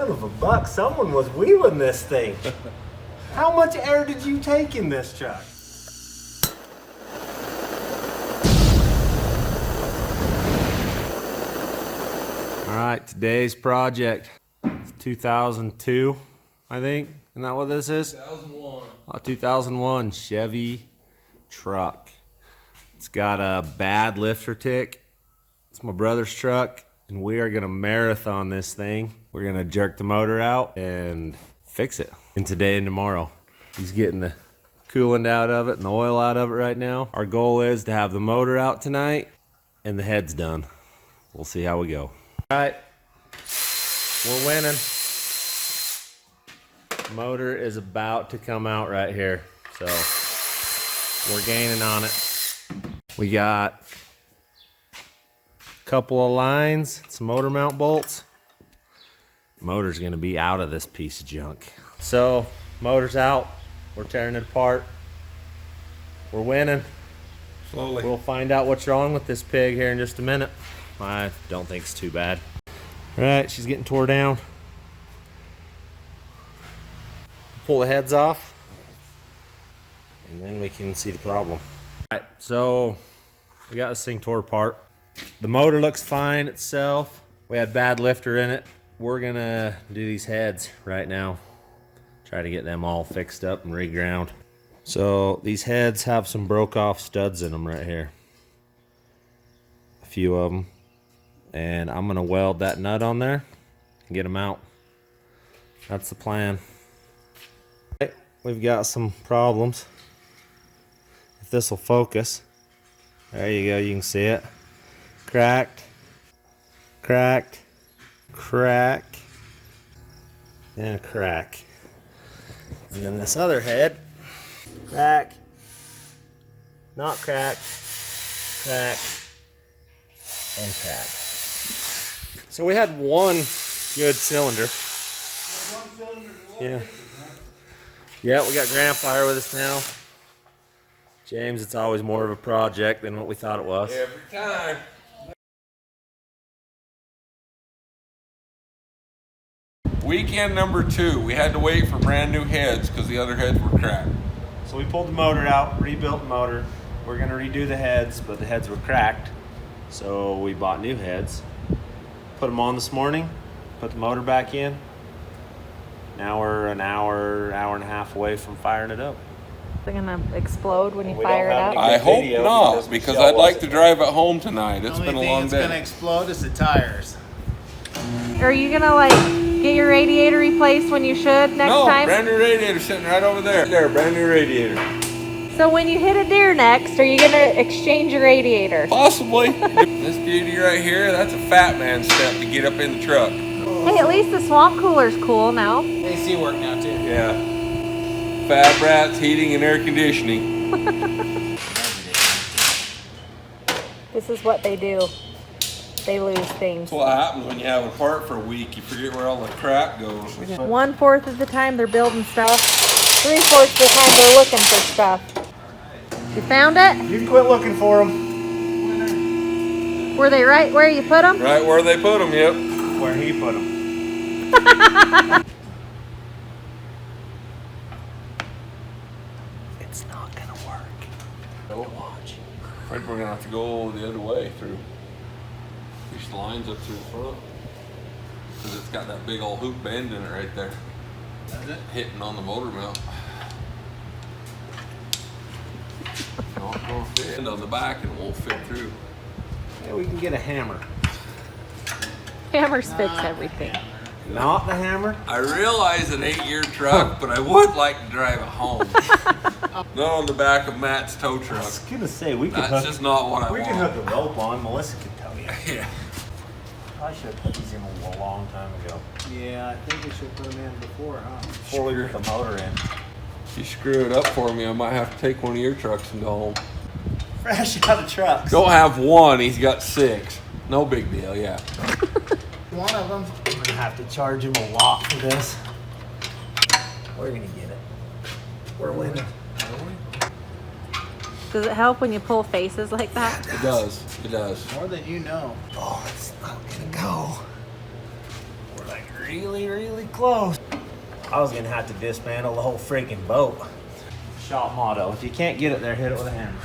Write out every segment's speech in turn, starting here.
Son of a buck, someone was wheeling this thing. How much air did you take in this truck? All right, today's project, 2002, I think. Isn't that what this is? 2001. 2001 Chevy truck. It's got a bad lifter tick. It's my brother's truck, and we are gonna marathon this thing. We're gonna jerk the motor out and fix it in today and tomorrow. He's getting the coolant out of it and the oil out of it right now. Our goal is to have the motor out tonight and the head's done. We'll see how we go. All right, we're winning. Motor is about to come out right here, so we're gaining on it. We got a couple of lines, some motor mount bolts. Motor's gonna be out of this piece of junk. So motor's out, we're tearing it apart. We're winning. Slowly. We'll find out what's wrong with this pig here in just a minute. I don't think it's too bad. All right, she's getting tore down. Pull the heads off, and then we can see the problem. All right, so we got this thing tore apart. The motor looks fine itself. We had bad lifter in it. We're gonna do these heads right now. Try to get them all fixed up and reground. So these heads have some broke off studs in them right here. A few of them. And I'm gonna weld that nut on there and get them out. That's the plan. Okay, we've got some problems. If this will focus. There you go, you can see it. Cracked, cracked, crack, and a crack. And then this other head, crack, not crack, crack, and crack. So we had one good cylinder. Yeah. Yeah, we got Grandfire with us now. James, it's always more of a project than what we thought it was. Every time. Weekend number 2, we had to wait for brand new heads because the other heads were cracked. So we pulled the motor out, rebuilt the motor. We're gonna redo the heads, but the heads were cracked. So we bought new heads. Put them on this morning, put the motor back in. Now we're an hour and a half away from firing it up. They're gonna explode when you We fire it don't have up? any I good hope video not, because I'd like to drive it home tonight. It's been a long It's gonna day. explode is the tires. Are you gonna like get your radiator replaced when you should next No, time? brand new radiator sitting right over there. There, brand new radiator. So when you hit a deer next, are you gonna exchange your radiator? Possibly. This beauty right here, that's a fat man step to get up in the truck. Hey, at least the swamp cooler's cool now. AC work now too. Yeah. Fabrats, heating and air conditioning. This is what they do. They lose things. That's what happens when you have a part for a week. You forget where all the crap goes. 1/4 of the time they're building stuff. 3/4 of the time they're looking for stuff. You found it? You can quit looking for them. Were they right where you put them? Right where they put them, yep. Where he put them. It's not gonna work. Watch. Afraid we're gonna have to go the other way through. Push the lines up through the front. Because it's got that big old hoop bend in it right there. Does it? Hitting on the motor mount. Not gonna fit. And on the back and it won't fit through. Yeah, we can get a hammer. Hammers fix everything. Not the hammer? I realize an 8-year truck, but I would like to drive it home. Not on the back of Matt's tow I truck. was gonna say we could That's hook. just not what I We want. can hook a rope on. Melissa could tell you. Yeah. I should have put these in a long time ago. Yeah, I think we should put them in before, huh? Before we put the motor in. If you screw it up for me, I might have to take one of your trucks and go home. Fresh out of trucks. Don't have one, he's got 6. No big deal, yeah. One of them. I'm gonna have to charge him a lot for this. We're gonna get it. We're winning. Does it help when you pull faces like that? It does. It does. More than you know. Oh, it's not gonna go. We're like really close. I was gonna have to dismantle the whole freaking boat. Shop motto: if you can't get it there, hit it with a hammer.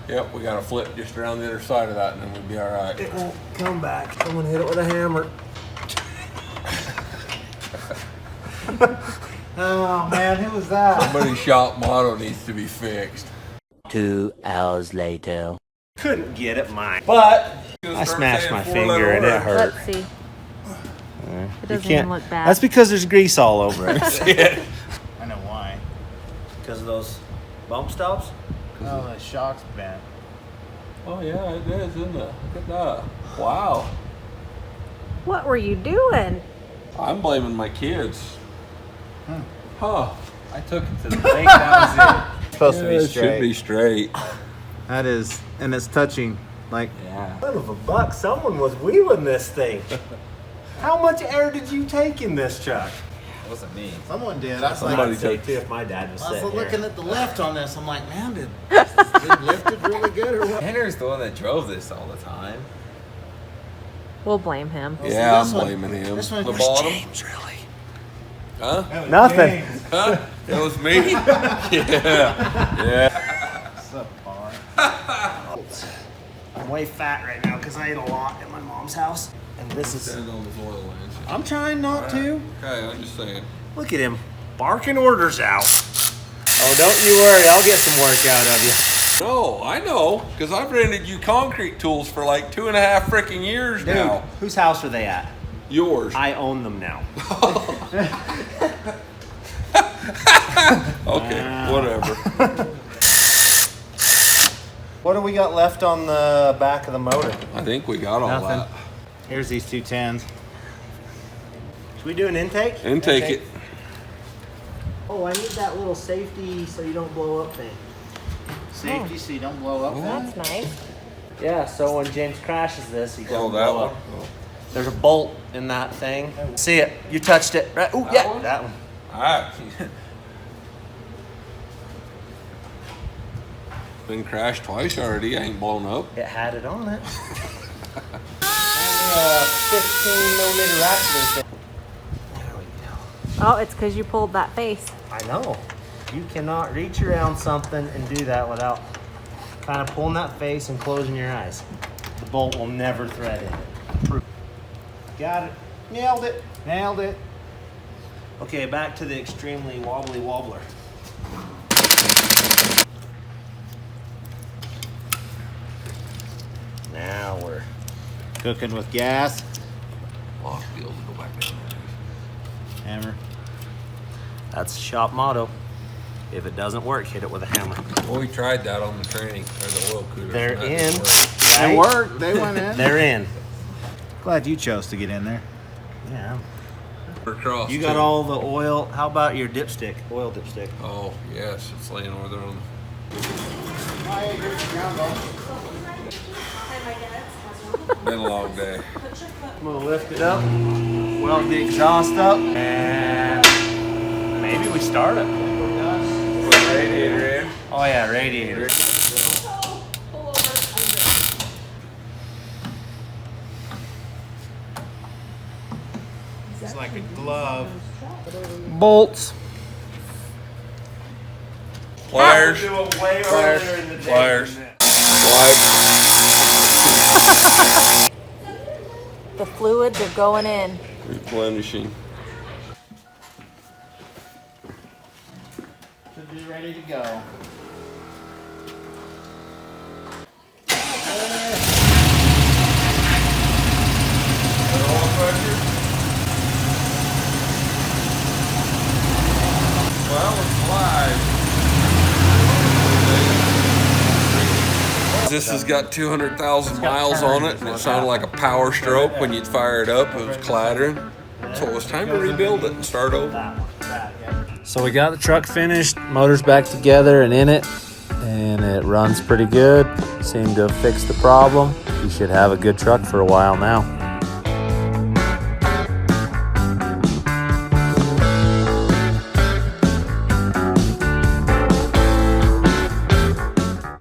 Yep, we gotta flip just around the other side of that and then we'll be all right. It won't come back. I'm gonna hit it with a hammer. Oh man, who was that? Somebody's shop motto needs to be fixed. 2 hours later. Couldn't get it, mine. But I smashed my finger and it hurt. Let's see. It doesn't You even look bad. That's because there's grease all over it. I know why. Because of those bump stops? Oh, the shock's bent. Oh yeah, it is, isn't it? Look at that. Wow. What were you doing? I'm blaming my kids. Huh. I took it to the lake. That was it. Supposed to be It straight. should be straight. That is, and it's touching. Like, Yeah. Son of a buck, someone was wheeling this thing. How much air did you take in this truck? it wasn't me. Someone did. I was Somebody I'd say took too if my dad was I was sitting looking here. at the left on this. I'm like, man, did it lift it really good or what? Henry's the one that drove this all the time. We'll blame him. Yeah, I'm this one- blaming him. this one- The Where's bottom. really? Huh? Nothing. Huh? That was me? Yeah. Yeah. What's up, Paul? I'm way fat right now because I ate a lot at my mom's house. And this is... Depends on the oil lens. I'm trying not to. Okay, I'm just saying. Look at him barking orders out. Oh, don't you worry. I'll get some work out of you. No, I know, because I've rented you concrete tools for like 2.5 freaking years Dude, now. whose house are they at? Yours. I own them now. Okay, whatever. What do we got left on the back of the motor? I think we got all Nothing. that. Here's these 210s. Should we do an intake? Intake it. Oh, I need that little safety so you don't blow up thing. Safety so you don't blow up. That's nice. Yeah, so when James crashes this, he doesn't Oh, that blow one. up. There's a bolt in that thing. See it? You touched it, right? Ooh, yeah, one? that one. All right. Been crashed twice already. I ain't blown up. It had it on it. Only 15 millimeter ratchet. There we go. Oh, it's because you pulled that face. I know. You cannot reach around something and do that without kind of pulling that face and closing your eyes. The bolt will never thread in it. Got it. Nailed it. Nailed it. Okay, back to the extremely wobbly wobbler. Now we're Cooking with gas. Lock deals to go back down there. Hammer. That's the shop motto. If it doesn't work, hit it with a hammer. Well, we tried that on the training, or the oil cooler. They're That didn't in. work. They worked. They went in. They're in. Glad you chose to get in there. Yeah. We're across, You got too. all the oil. How about your dipstick? Oil dipstick. Oh, yes, it's laying over there on Been a long day. I'm gonna lift it up, weld the exhaust up, and maybe we start it. Put the radiator in. Oh yeah, radiator. It's like a glove. Bolts. Pliers. Pliers. Pliers. The fluids are going in. Replenishing. Should be ready to go. Well, it's live. This has got 200,000 miles on it, and it sounded like a power stroke when you'd fire it up. It was clattering. So it was time to rebuild it and start over. So we got the truck finished, motor's back together and in it, and it runs pretty good. Seemed to have fixed the problem. You should have a good truck for a while now.